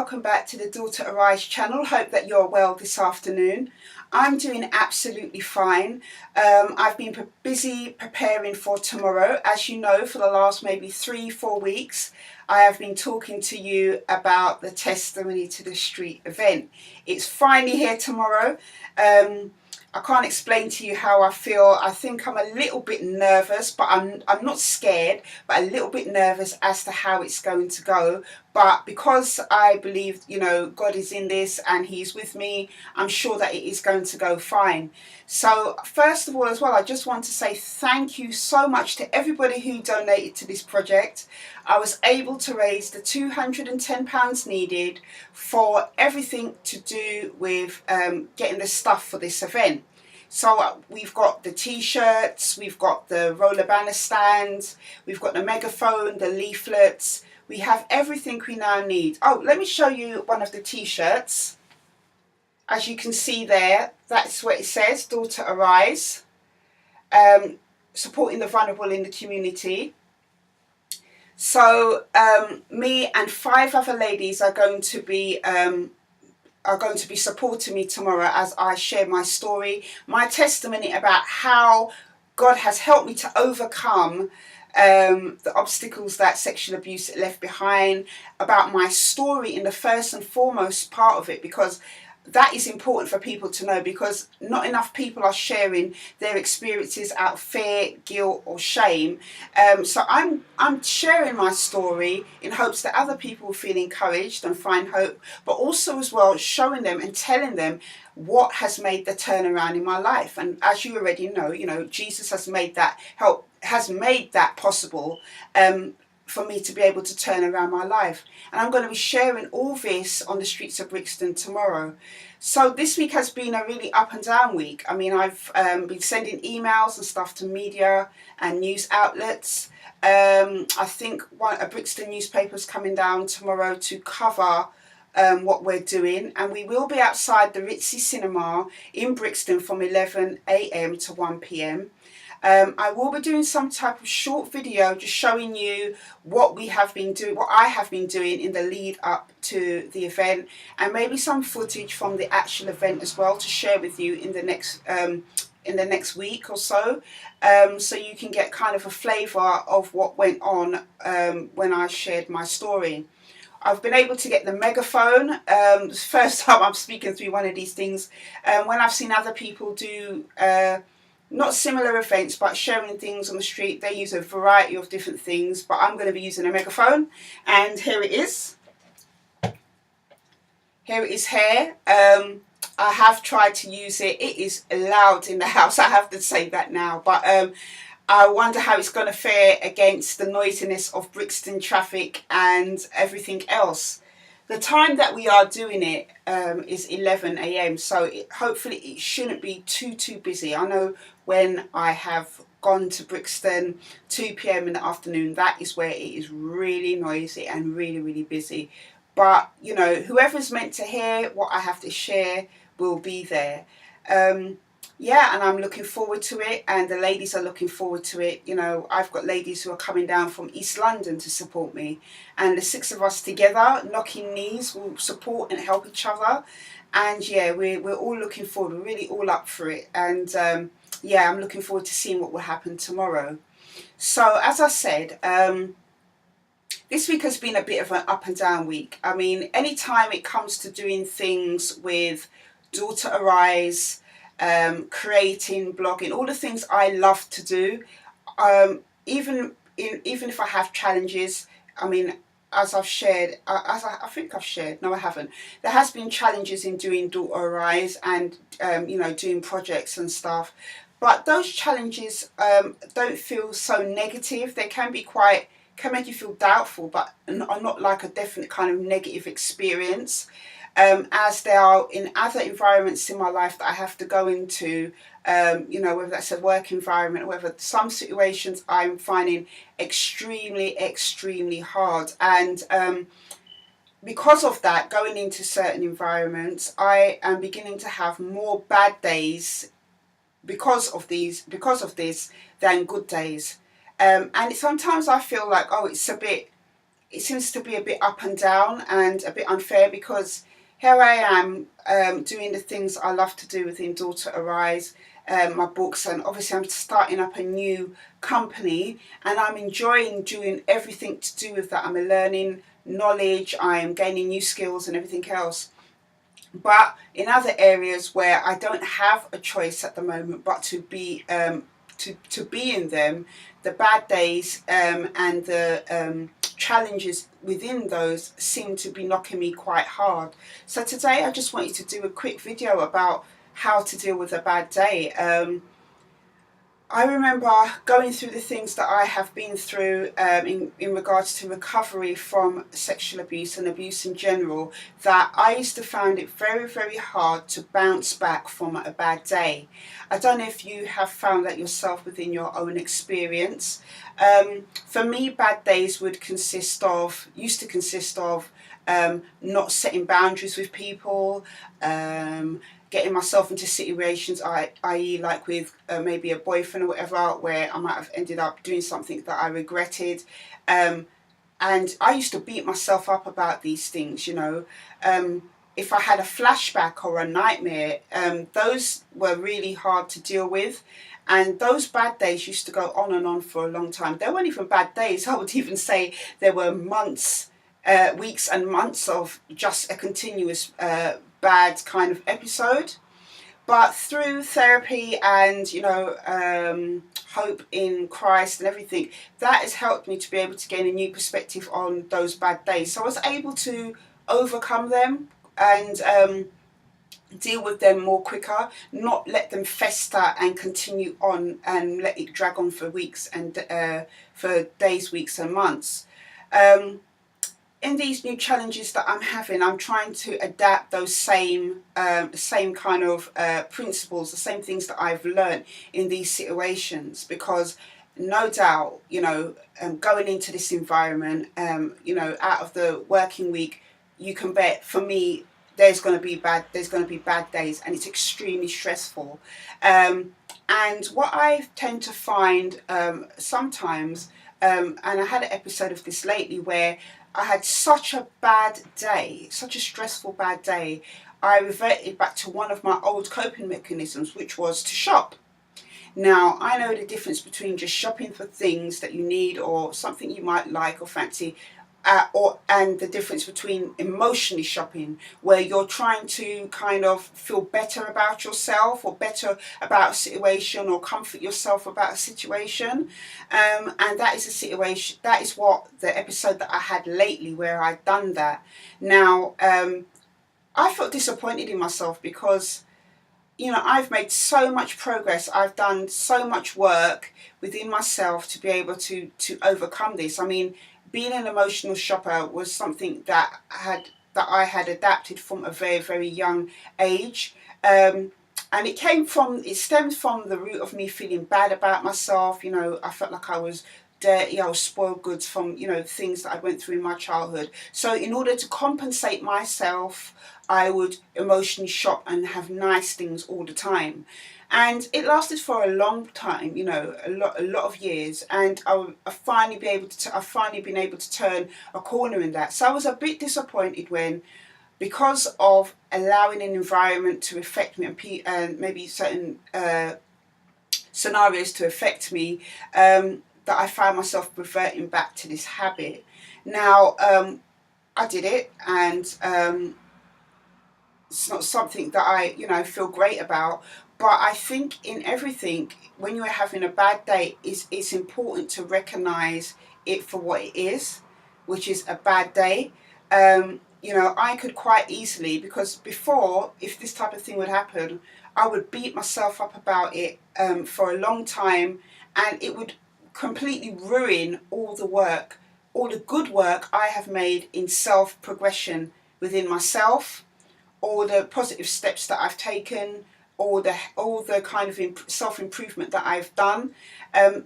welcome back to the Daughter Arise channel. Hope that you're well this afternoon. I'm doing absolutely fine. I've been busy preparing for tomorrow. As you know, for the last maybe 3-4 weeks, I have been talking to you about the Testimony to the Street event. It's finally here tomorrow. I can't explain to you how I feel. I think I'm a little bit nervous, but I'm not scared, but a little bit nervous as to how it's going to go. But because I believe, God is in this and He's with me, I'm sure that it is going to go fine. So first of all as well, I just want to say thank you so much to everybody who donated to this project. I was able to raise the £210 needed for everything to do with getting the stuff for this event. So we've got the t-shirts, we've got the roller banner stands, we've got the megaphone, the leaflets. We have everything we now need. Oh, let me show you one of the t-shirts. As you can see there, that's what it says, Daughter Arise, supporting the vulnerable in the community. So me and 5 other ladies are going to be supporting me tomorrow as I share my story, my testimony about how God has helped me to overcome the obstacles that sexual abuse left behind, about my story in the first and foremost part of it, because that is important for people to know, because not enough people are sharing their experiences out of fear, guilt or shame. So I'm sharing my story in hopes that other people will feel encouraged and find hope, but also as well showing them and telling them what has made the turnaround in my life. And as you already know, Jesus has made that possible for me to be able to turn around my life. And I'm going to be sharing all this on the streets of Brixton tomorrow. So this week has been a really up and down week. I mean, I've been sending emails and stuff to media and news outlets. I think a Brixton newspaper is coming down tomorrow to cover what we're doing, and we will be outside the Ritzy Cinema in Brixton from 11 AM to 1 PM. I will be doing some type of short video just showing you what I have been doing in the lead up to the event, and maybe some footage from the actual event as well to share with you in the next week or so, so you can get kind of a flavour of what went on when I shared my story. I've been able to get the megaphone. It's the first time I'm speaking through one of these things. When I've seen other people do not similar events, but sharing things on the street, they use a variety of different things, but I'm going to be using a megaphone. And here it is. Here it is here. I have tried to use it. It is loud in the house, I have to say that now. But I wonder how it's going to fare against the noisiness of Brixton traffic and everything else. The time that we are doing it is 11 AM, so hopefully it shouldn't be too busy. I know when I have gone to Brixton 2 PM in the afternoon, that is where it is really noisy and really busy. But whoever's meant to hear what I have to share will be there. Yeah, and I'm looking forward to it, and the ladies are looking forward to it. I've got ladies who are coming down from East London to support me, and the 6 of us together, knocking knees, will support and help each other. And yeah, we're all looking forward. We're really all up for it, and yeah, I'm looking forward to seeing what will happen tomorrow. So as I said, this week has been a bit of an up and down week. I mean, anytime it comes to doing things with Daughter Arise, creating, blogging, all the things I love to do, even if I have challenges, I mean, as I've shared, I think I've shared, no I haven't, there has been challenges in doing Daughter Arise and doing projects and stuff, but those challenges don't feel so negative. They can make you feel doubtful, but are not like a definite kind of negative experience. As there are in other environments in my life that I have to go into, whether that's a work environment, or whether some situations I'm finding extremely hard. And because of that, going into certain environments, I am beginning to have more bad days because of this than good days. And sometimes I feel like, oh, it's a bit it seems to be a bit up and down and a bit unfair, because here I am doing the things I love to do within Daughter Arise, my books, and obviously I'm starting up a new company, and I'm enjoying doing everything to do with that. I'm learning knowledge, I'm gaining new skills and everything else. But in other areas where I don't have a choice at the moment but to be to be in them, the bad days and the challenges within those seem to be knocking me quite hard. So today I just wanted to do a quick video about how to deal with a bad day. I remember going through the things that I have been through in regards to recovery from sexual abuse and abuse in general, that I used to find it very, very hard to bounce back from a bad day. I don't know if you have found that yourself within your own experience. For me, bad days used to consist of not setting boundaries with people, getting myself into situations, i.e. like with maybe a boyfriend or whatever, where I might have ended up doing something that I regretted. And I used to beat myself up about these things, you know. If I had a flashback or a nightmare, those were really hard to deal with. And those bad days used to go on and on for a long time. They weren't even bad days. I would even say there were months, weeks and months of just a continuous bad kind of episode. But through therapy and, you know, hope in Christ and everything, that has helped me to be able to gain a new perspective on those bad days. So I was able to overcome them and deal with them more quicker, not let them fester and continue on and let it drag on for weeks and for days, weeks and months. In these new challenges that I'm having, I'm trying to adapt those same kind of principles, the same things that I've learned in these situations, because no doubt, you know, going into this environment, you know, out of the working week, you can bet for me there's going to be bad days, and it's extremely stressful. And what I tend to find sometimes, and I had an episode of this lately where I had such a bad day, such a stressful bad day, I reverted back to one of my old coping mechanisms, which was to shop. Now, I know the difference between just shopping for things that you need or something you might like or fancy, and the difference between emotionally shopping, where you're trying to kind of feel better about yourself or better about a situation or comfort yourself about a situation. And that is a situation, that is what the episode that I had lately where I'd done that. Now, I felt disappointed in myself because, you know, I've made so much progress. I've done so much work within myself to be able to overcome this. I mean, being an emotional shopper was something that I had adapted from a very, very young age. And it stemmed from the root of me feeling bad about myself. You know, I felt like I was dirty, I was spoiled goods from, you know, things that I went through in my childhood. So in order to compensate myself, I would emotionally shop and have nice things all the time. And it lasted for a long time, you know, a lot of years. And I've finally been able to turn a corner in that. So I was a bit disappointed when, because of allowing an environment to affect me and maybe certain scenarios to affect me, that I found myself reverting back to this habit. Now, I did it, and it's not something that I, you know, feel great about. But I think in everything, when you're having a bad day, it's important to recognise it for what it is, which is a bad day. You know, I could quite easily, because before, if this type of thing would happen, I would beat myself up about it for a long time, and it would completely ruin all the good work I have made in self-progression within myself, all the positive steps that I've taken, all the kind of self-improvement that I've done.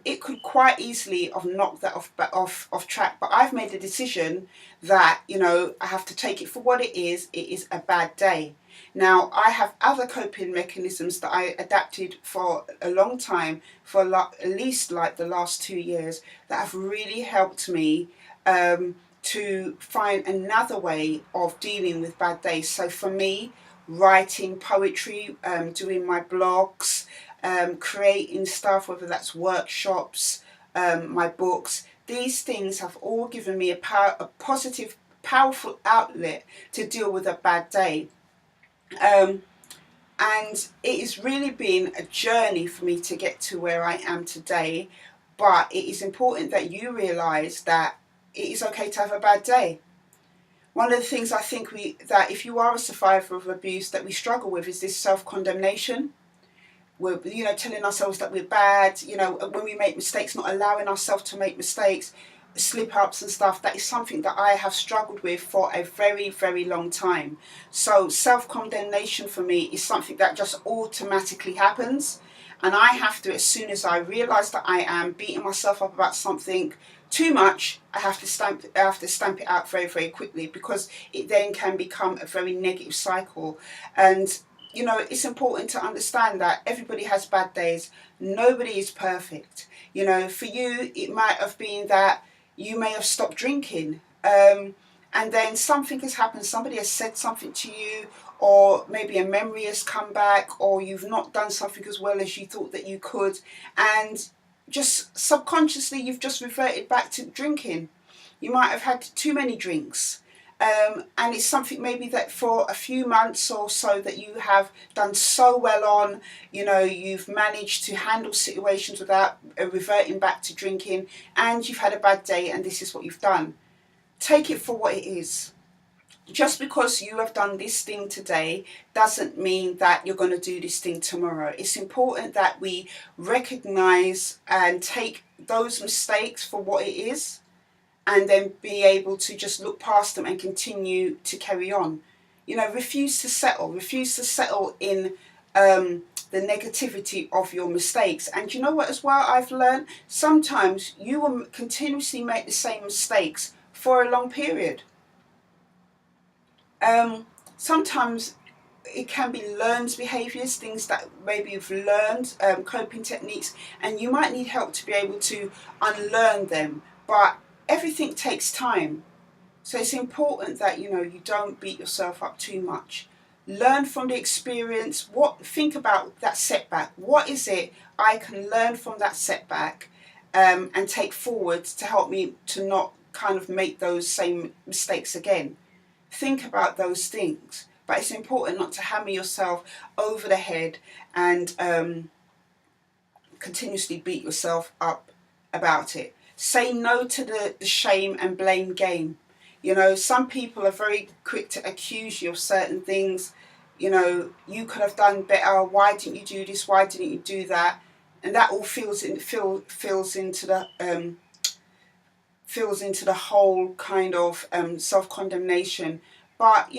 It could quite easily have knocked that off track. But I've made a decision that, you know, I have to take it for what it is. It is a bad day. Now, I have other coping mechanisms that I adapted for a long time, for at least like the last 2 years, that have really helped me to to find another way of dealing with bad days. So for me, writing poetry, doing my blogs, creating stuff, whether that's workshops, my books, these things have all given me a positive, powerful outlet to deal with a bad day. And it has really been a journey for me to get to where I am today. But it is important that you realise that it is okay to have a bad day. One of the things I think that if you are a survivor of abuse that we struggle with is this self-condemnation. We're, telling ourselves that we're bad, when we make mistakes, not allowing ourselves to make mistakes, slip-ups and stuff. That is something that I have struggled with for a very, very long time. So self-condemnation for me is something that just automatically happens. And I have to, as soon as I realise that I am beating myself up about something too much, I have to stamp it out very, very quickly, because it then can become a very negative cycle. And it's important to understand that everybody has bad days. Nobody is perfect. For you, it might have been that you may have stopped drinking, and then something has happened. Somebody has said something to you, or maybe a memory has come back, or you've not done something as well as you thought that you could, and just subconsciously you've just reverted back to drinking. You might have had too many drinks. And it's something maybe that for a few months or so that you have done so well on, you've managed to handle situations without reverting back to drinking, and you've had a bad day, and this is what you've done. Take it for what it is. Just because you have done this thing today doesn't mean that you're going to do this thing tomorrow. It's important that we recognise and take those mistakes for what it is, and then be able to just look past them and continue to carry on. Refuse to settle in the negativity of your mistakes. And you know what as well I've learned? Sometimes you will continuously make the same mistakes for a long period. Sometimes it can be learned behaviours, things that maybe you've learned, coping techniques, and you might need help to be able to unlearn them. But everything takes time. So it's important that you don't beat yourself up too much. Learn from the experience. Think about that setback. What is it I can learn from that setback, and take forward to help me to not kind of make those same mistakes again? Think about those things. But it's important not to hammer yourself over the head and continuously beat yourself up about it. Say no to the shame and blame game. Some people are very quick to accuse you of certain things. You could have done better. Why didn't you do this? Why didn't you do that? And that all fills into the whole kind of self-condemnation. But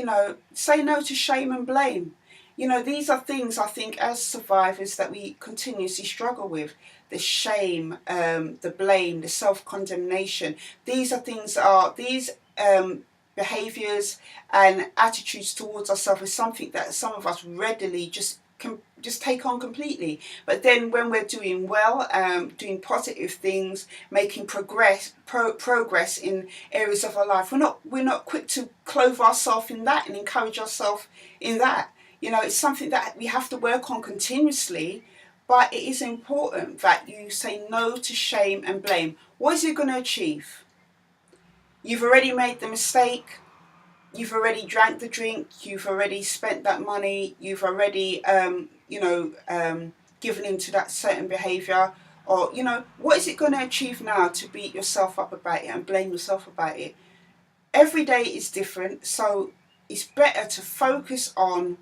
say no to shame and blame. These are things I think as survivors that we continuously struggle with. The shame, the blame, the self-condemnation. These are things behaviours and attitudes towards ourselves is something that some of us readily just take on completely. But then when we're doing well, doing positive things, making progress in areas of our life, we're not quick to clothe ourselves in that and encourage ourselves in that. It's something that we have to work on continuously. But it is important that you say no to shame and blame. What is it going to achieve? You've already made the mistake. You've already drank the drink. You've already spent that money. You've already, given into that certain behaviour. Or, what is it going to achieve now to beat yourself up about it and blame yourself about it? Every day is different. So it's better to focus on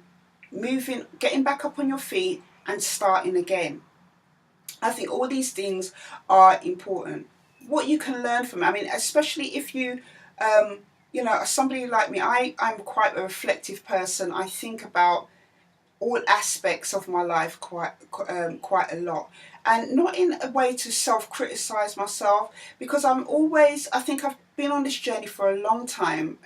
moving, getting back up on your feet, and starting again. I think all these things are important. What you can learn from it, especially if you, somebody like me, I'm quite a reflective person. I think about all aspects of my life quite a lot, and not in a way to self-criticize myself, because I think I've been on this journey for a long time.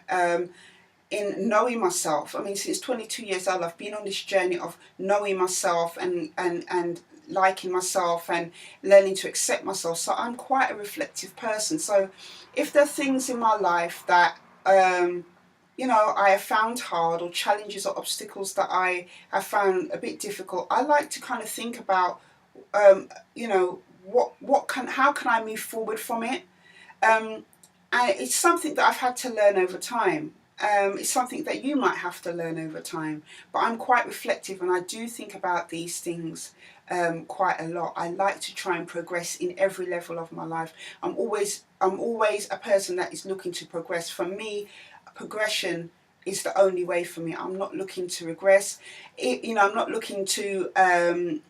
In knowing myself. Since 22 years old, I've been on this journey of knowing myself and liking myself and learning to accept myself. So I'm quite a reflective person. So if there are things in my life that I have found hard, or challenges or obstacles that I have found a bit difficult, I like to kind of think about, how can I move forward from it? And it's something that I've had to learn over time. It's something that you might have to learn over time. But I'm quite reflective, and I do think about these things quite a lot. I like to try and progress in every level of my life. I'm always a person that is looking to progress. For me, progression is the only way for me. I'm not looking to regress. I'm not looking to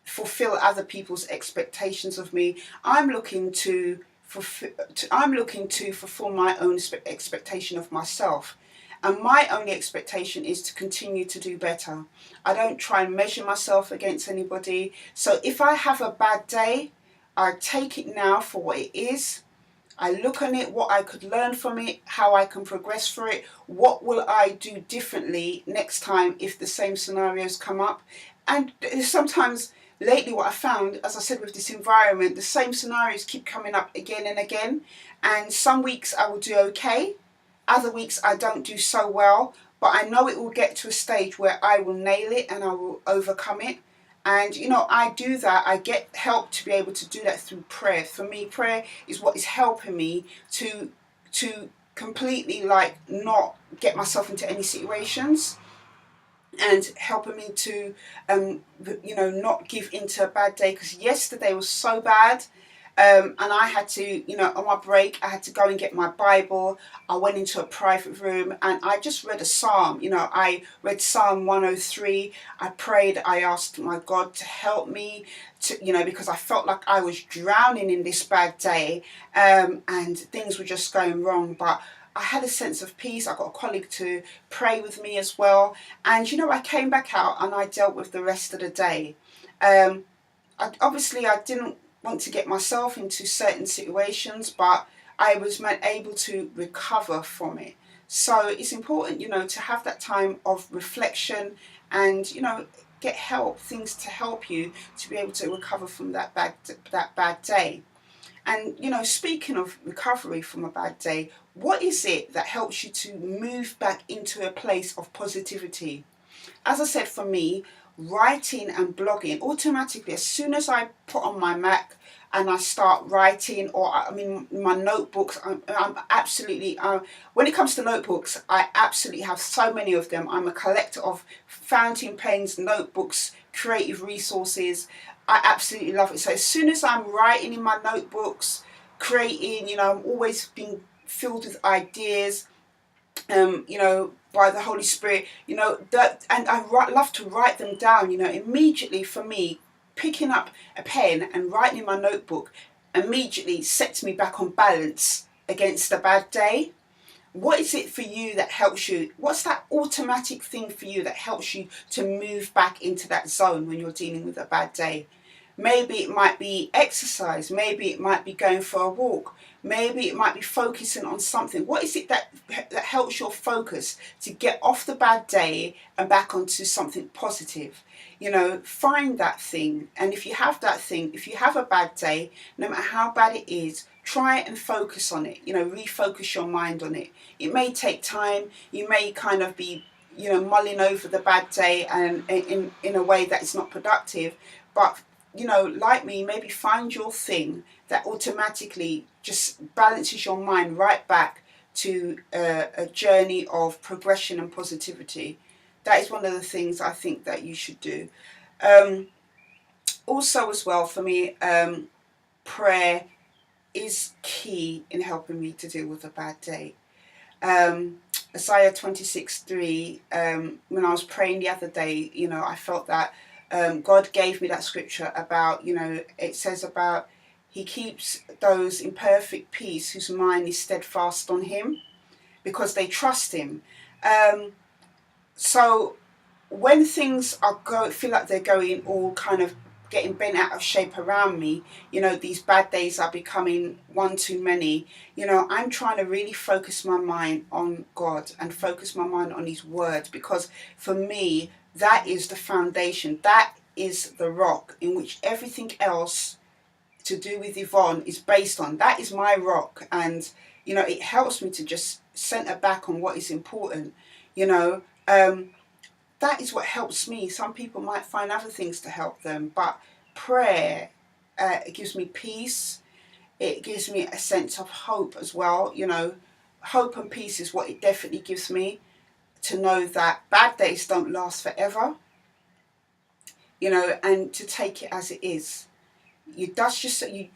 fulfill other people's expectations of me. I'm looking to fulfill my own expectation of myself. And my only expectation is to continue to do better. I don't try and measure myself against anybody. So if I have a bad day, I take it now for what it is. I look on it, what I could learn from it, how I can progress through it, what will I do differently next time if the same scenarios come up. And sometimes lately what I found, as I said, with this environment, the same scenarios keep coming up again and again. And some weeks I will do okay, other weeks I don't do so well, but I know it will get to a stage where I will nail it and I will overcome it. And I do that. I get help to be able to do that through prayer. For me, prayer is what is helping me to completely not get myself into any situations, and helping me to not give into a bad day. Because yesterday was so bad. And I had to, on my break, I had to go and get my Bible. I went into a private room and I just read a psalm. I read Psalm 103. I prayed. I asked my God to help me, because I felt like I was drowning in this bad day, and things were just going wrong. But I had a sense of peace. I got a colleague to pray with me as well. And, I came back out and I dealt with the rest of the day. I didn't want to get myself into certain situations, but I was able to recover from it. So it's important, to have that time of reflection and, get help, things to help you to be able to recover from that bad day. And, speaking of recovery from a bad day, what is it that helps you to move back into a place of positivity? As I said, for me, writing and blogging, automatically, as soon as I put on my Mac and I start writing, or my notebooks, I'm absolutely, when it comes to notebooks, I absolutely have so many of them. I'm a collector of fountain pens, notebooks, creative resources. I absolutely love it. So as soon as I'm writing in my notebooks, creating, I'm always being filled with ideas, by the Holy Spirit, and I love to write them down, immediately. For me, picking up a pen and writing in my notebook immediately sets me back on balance against a bad day. What is it for you that helps you? What's that automatic thing for you that helps you to move back into that zone when you're dealing with a bad day? Maybe it might be exercise. Maybe it might be going for a walk. Maybe it might be focusing on something. What is it that helps your focus to get off the bad day and back onto something positive? Find that thing. And if you have that thing, if you have a bad day, no matter how bad it is, try and focus on it. Refocus your mind on it. It may take time. You may kind of be, mulling over the bad day and in a way that is not productive. But like me, maybe find your thing that automatically just balances your mind right back to a journey of progression and positivity. That is one of the things I think that you should do. Also, as well, for me, prayer is key in helping me to deal with a bad day. Isaiah 26:3, when I was praying the other day, I felt that God gave me that scripture about, it says about He keeps those in perfect peace whose mind is steadfast on Him because they trust Him. So when things feel like they're going all kind of getting bent out of shape around me, these bad days are becoming one too many, I'm trying to really focus my mind on God and focus my mind on His word, because for me, that is the foundation. That is the rock in which everything else to do with Yvonne is based on. That is my rock, and you know, it helps me to just center back on what is important. You know, that is what helps me. Some people might find other things to help them, but prayer, it gives me peace. It gives me a sense of hope as well. You know, hope and peace is what it definitely gives me, to know that bad days don't last forever. You know, and to take it as it is. You dust yourself, you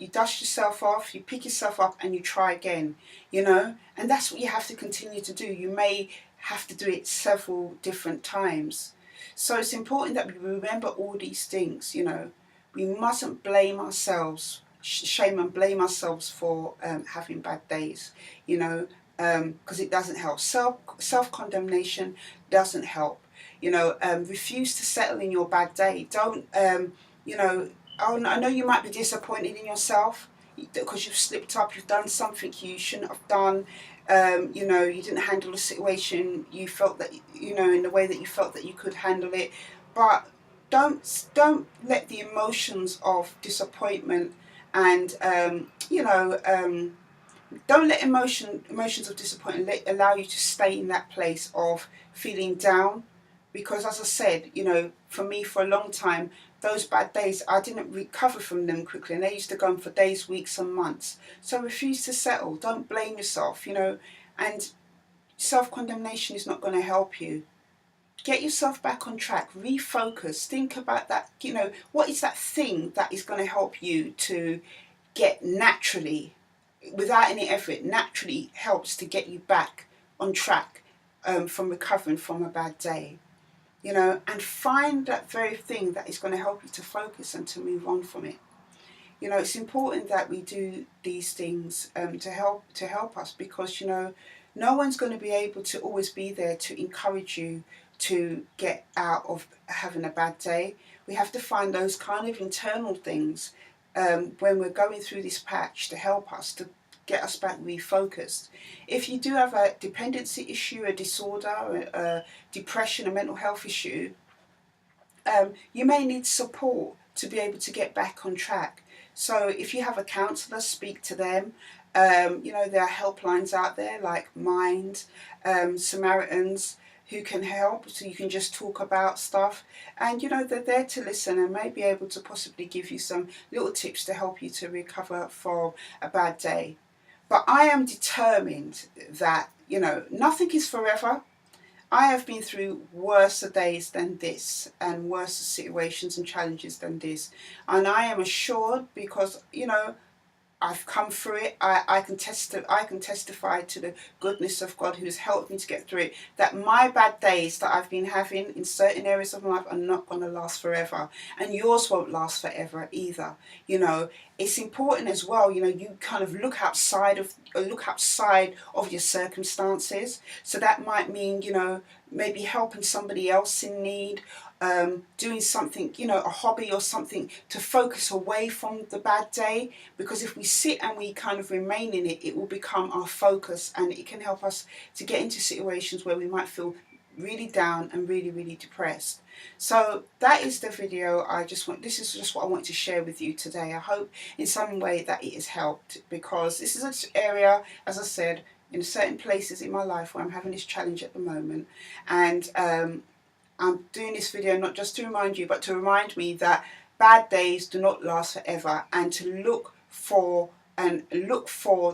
dust yourself off, you pick yourself up, and you try again. You know, and that's what you have to continue to do. You may have to do it several different times. So it's important that we remember all these things. You know, we mustn't blame ourselves, shame and blame ourselves for having bad days. You know, because it doesn't help. Self-condemnation doesn't help. You know, refuse to settle in your bad day. Don't, you know, I know you might be disappointed in yourself because you've slipped up, you've done something you shouldn't have done. You know, you didn't handle the situation you felt that, you know, in the way that you felt that you could handle it. But don't let the emotions of disappointment and, you know, don't let emotions of disappointment allow you to stay in that place of feeling down. Because as I said, you know, for me, for a long time, those bad days, I didn't recover from them quickly. And they used to go on for days, weeks and months. So refuse to settle. Don't blame yourself, you know. And self-condemnation is not going to help you. Get yourself back on track. Refocus. Think about that, you know, what is that thing that is going to help you to get naturally, without any effort, naturally helps to get you back on track from recovering from a bad day. You know, and find that very thing that is going to help you to focus and to move on from it. You know, it's important that we do these things to help us, because, you know, no one's going to be able to always be there to encourage you to get out of having a bad day. We have to find those kind of internal things when we're going through this patch to help us to get us back refocused. If you do have a dependency issue, a disorder, a depression, a mental health issue, you may need support to be able to get back on track. So if you have a counsellor, speak to them. You know, there are helplines out there like Mind, Samaritans, who can help, so you can just talk about stuff, and you know, they're there to listen and may be able to possibly give you some little tips to help you to recover from a bad day. But I am determined that, you know, nothing is forever. I have been through worse days than this, and worse situations and challenges than this, and I am assured, because, you know, I've come through it. I can testify to the goodness of God who has helped me to get through it, that my bad days that I've been having in certain areas of my life are not going to last forever, and yours won't last forever either. You know, it's important as well, you know, you kind of look outside of your circumstances. So that might mean, you know, maybe helping somebody else in need, doing something, you know, a hobby or something to focus away from the bad day. Because if we sit and we kind of remain in it, it will become our focus, and it can help us to get into situations where we might feel really down and really, really depressed. So that is the video. This is just what I want to share with you today. I hope in some way that it has helped, because this is an area, as I said, in certain places in my life where I'm having this challenge at the moment, and I'm doing this video not just to remind you, but to remind me that bad days do not last forever, and to look for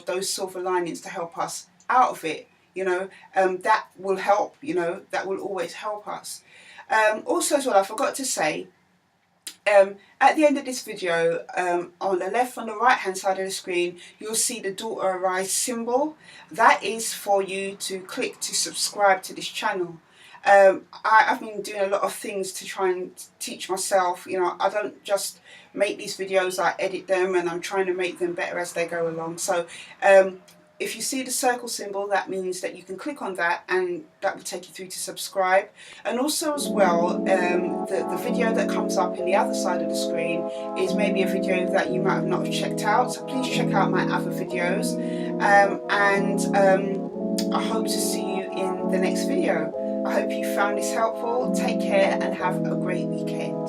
those silver linings to help us out of it. You know, that will help. You know, that will always help us. Also, as well, I forgot to say, at the end of this video, on the left, on the right hand side of the screen, you'll see the Daughter Arise symbol. That is for you to click to subscribe to this channel. I've been doing a lot of things to try and teach myself. You know, I don't just make these videos, I edit them, and I'm trying to make them better as they go along. So if you see the circle symbol, that means that you can click on that, and that will take you through to subscribe. And also as well, the video that comes up in the other side of the screen is maybe a video that you might have not checked out. So please check out my other videos, and I hope to see you in the next video. I hope you found this helpful. Take care and have a great weekend.